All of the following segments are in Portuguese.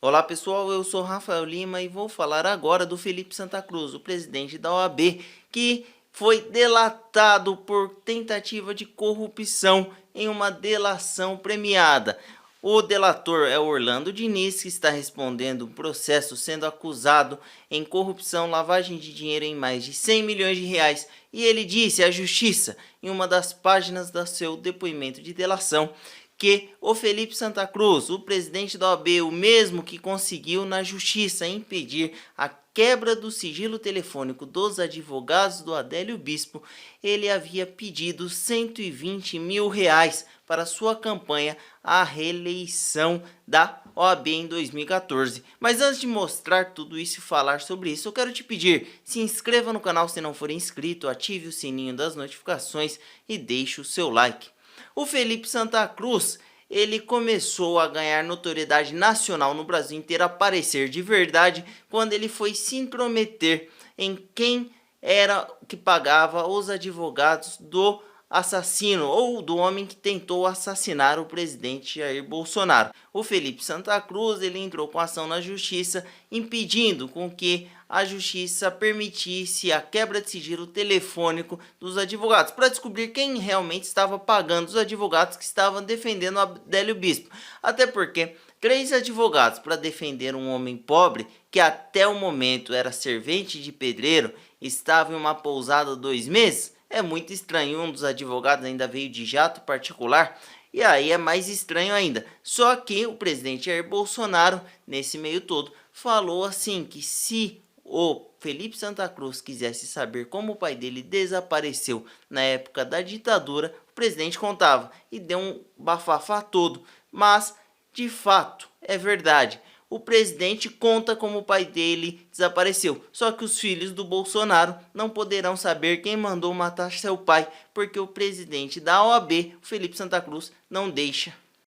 Olá pessoal, eu sou Rafael Lima e vou falar agora do Felipe Santa Cruz, o presidente da OAB, que foi delatado por tentativa de corrupção em uma delação premiada. O delator é o Orlando Diniz, que está respondendo um processo sendo acusado em corrupção, lavagem de dinheiro em mais de 100 milhões de reais. E ele disse à justiça, em uma das páginas do seu depoimento de delação, que o Felipe Santa Cruz, o presidente da OAB, o mesmo que conseguiu na justiça impedir a quebra do sigilo telefônico dos advogados do Adélio Bispo, ele havia pedido 120 mil reais para sua campanha à reeleição da OAB em 2014. Mas antes de mostrar tudo isso e falar sobre isso, eu quero te pedir, se inscreva no canal se não for inscrito, ative o sininho das notificações e deixe o seu like. O Felipe Santa Cruz, ele começou a ganhar notoriedade nacional no Brasil inteiro, a aparecer de verdade, quando ele foi se intrometer em quem era que pagava os advogados do assassino ou do homem que tentou assassinar o presidente Jair Bolsonaro. O Felipe Santa Cruz, ele entrou com ação na justiça impedindo com que a justiça permitisse a quebra de sigilo telefônico dos advogados para descobrir quem realmente estava pagando os advogados que estavam defendendo o Adélio Bispo. Até porque 3 advogados para defender um homem pobre que até o momento era servente de pedreiro, estava em uma pousada 2 meses. É muito estranho, um dos advogados ainda veio de jato particular, e aí é mais estranho ainda. Só que o presidente Jair Bolsonaro, nesse meio todo, falou assim que se o Felipe Santa Cruz quisesse saber como o pai dele desapareceu na época da ditadura, o presidente contava e deu um bafafá todo. Mas, de fato, é verdade. O presidente conta como o pai dele desapareceu, só que os filhos do Bolsonaro não poderão saber quem mandou matar seu pai, porque o presidente da OAB, o Felipe Santa Cruz, não deixa.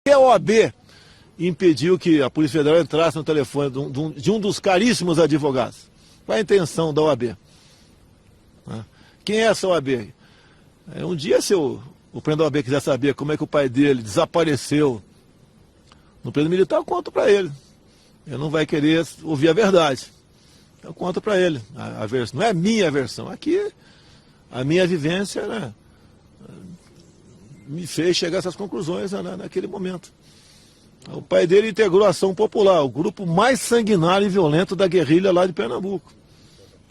A OAB impediu que a Polícia Federal entrasse no telefone de um dos caríssimos advogados. Qual é a intenção da OAB? Quem é essa OAB? Um dia, se o presidente da OAB quiser saber como é que o pai dele desapareceu no preso militar, eu conto para ele. Ele não vai querer ouvir a verdade. Eu conto para ele. A versão, não é a minha versão. Aqui, a minha vivência, né, me fez chegar a essas conclusões, né, naquele momento. O pai dele integrou a Ação Popular, o grupo mais sanguinário e violento da guerrilha lá de Pernambuco.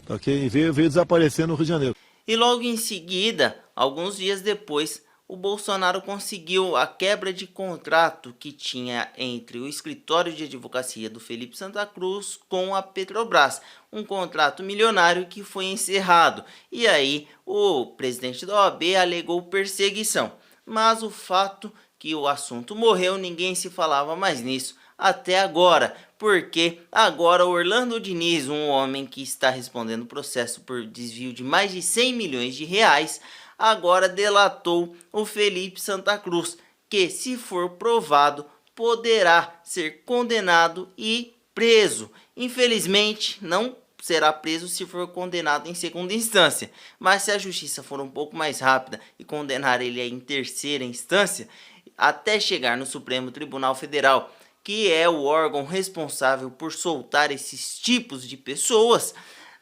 Okay? Veio desaparecer no Rio de Janeiro. E logo em seguida, alguns dias depois, o Bolsonaro conseguiu a quebra de contrato que tinha entre o escritório de advocacia do Felipe Santa Cruz com a Petrobras. Um contrato milionário que foi encerrado. E aí o presidente da OAB alegou perseguição. Mas o fato que o assunto morreu, ninguém se falava mais nisso até agora, porque agora o Orlando Diniz, um homem que está respondendo processo por desvio de mais de 100 milhões de reais, agora delatou o Felipe Santa Cruz, que, se for provado, poderá ser condenado e preso. Infelizmente, não será preso se for condenado em segunda instância, mas se a justiça for um pouco mais rápida e condenar ele em terceira instância, até chegar no Supremo Tribunal Federal, que é o órgão responsável por soltar esses tipos de pessoas,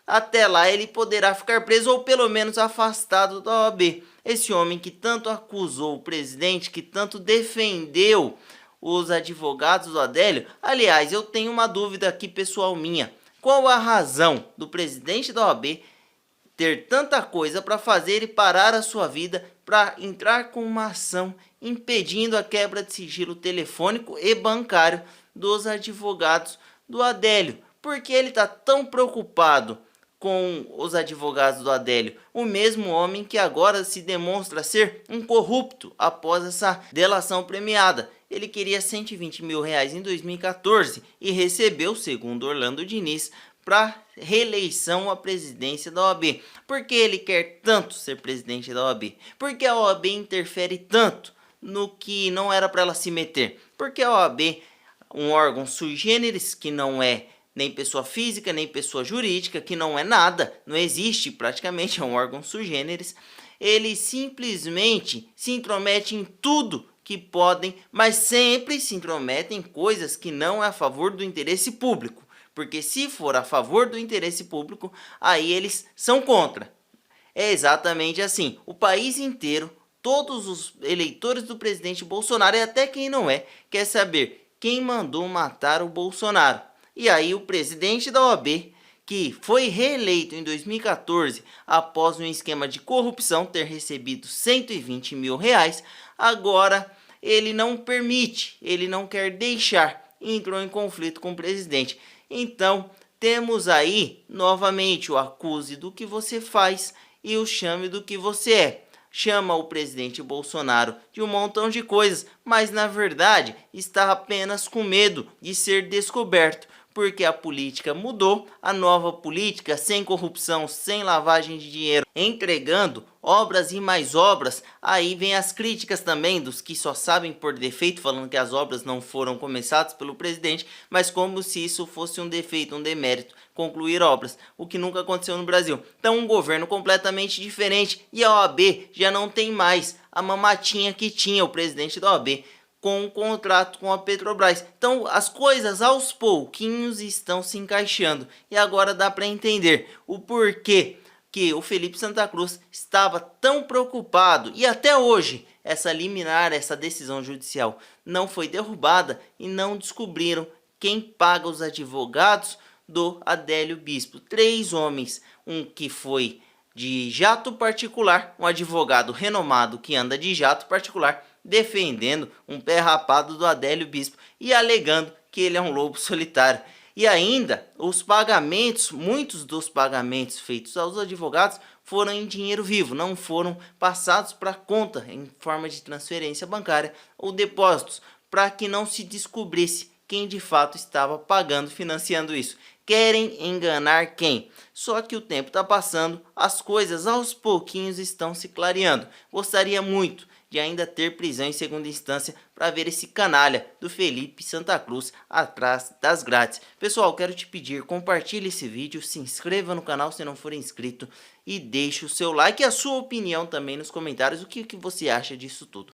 até lá ele poderá ficar preso ou pelo menos afastado da OAB. Esse homem que tanto acusou o presidente, que tanto defendeu os advogados do Adélio. Aliás, eu tenho uma dúvida aqui pessoal minha. Qual a razão do presidente da OAB ter tanta coisa para fazer e parar a sua vida para entrar com uma ação impedindo a quebra de sigilo telefônico e bancário dos advogados do Adélio? Por que ele está tão preocupado com os advogados do Adélio? O mesmo homem que agora se demonstra ser um corrupto após essa delação premiada. Ele queria 120 mil reais em 2014 e recebeu, segundo Orlando Diniz, para reeleição à presidência da OAB. Por que ele quer tanto ser presidente da OAB? Porque a OAB interfere tanto no que não era para ela se meter. Porque a OAB, um órgão sui generis, que não é nem pessoa física, nem pessoa jurídica, que não é nada, não existe praticamente, é um órgão sui generis, ele simplesmente se intromete em tudo que podem, mas sempre se intrometem em coisas que não é a favor do interesse público. Porque se for a favor do interesse público, aí eles são contra. É exatamente assim. O país inteiro, todos os eleitores do presidente Bolsonaro, e até quem não é, quer saber quem mandou matar o Bolsonaro. E aí o presidente da OAB, que foi reeleito em 2014 após um esquema de corrupção ter recebido 120 mil reais, agora ele não permite, ele não quer deixar, entrou em conflito com o presidente. Então temos aí novamente o acuse do que você faz e o chame do que você é. Chama o presidente Bolsonaro de um montão de coisas, mas na verdade está apenas com medo de ser descoberto, porque a política mudou, a nova política sem corrupção, sem lavagem de dinheiro, entregando obras e mais obras. Aí vem as críticas também dos que só sabem por defeito, falando que as obras não foram começadas pelo presidente, mas como se isso fosse um defeito, um demérito, concluir obras, o que nunca aconteceu no Brasil. Então um governo completamente diferente, e a OAB já não tem mais a mamatinha que tinha o presidente da OAB com um contrato com a Petrobras. Então as coisas aos pouquinhos estão se encaixando, e agora dá para entender o porquê que o Felipe Santa Cruz estava tão preocupado, e até hoje essa liminar, essa decisão judicial não foi derrubada e não descobriram quem paga os advogados do Adélio Bispo. 3 homens, um que foi de jato particular, um advogado renomado que anda de jato particular, defendendo um pé rapado do Adélio Bispo e alegando que ele é um lobo solitário. E ainda os pagamentos, muitos dos pagamentos feitos aos advogados foram em dinheiro vivo, não foram passados para conta em forma de transferência bancária ou depósitos, para que não se descobrisse quem de fato estava pagando, financiando isso. Querem enganar quem? Só que o tempo está passando, as coisas aos pouquinhos estão se clareando. Gostaria muito de ainda ter prisão em segunda instância para ver esse canalha do Felipe Santa Cruz atrás das grades. Pessoal, quero te pedir, compartilhe esse vídeo, se inscreva no canal se não for inscrito e deixe o seu like e a sua opinião também nos comentários, o que você acha disso tudo.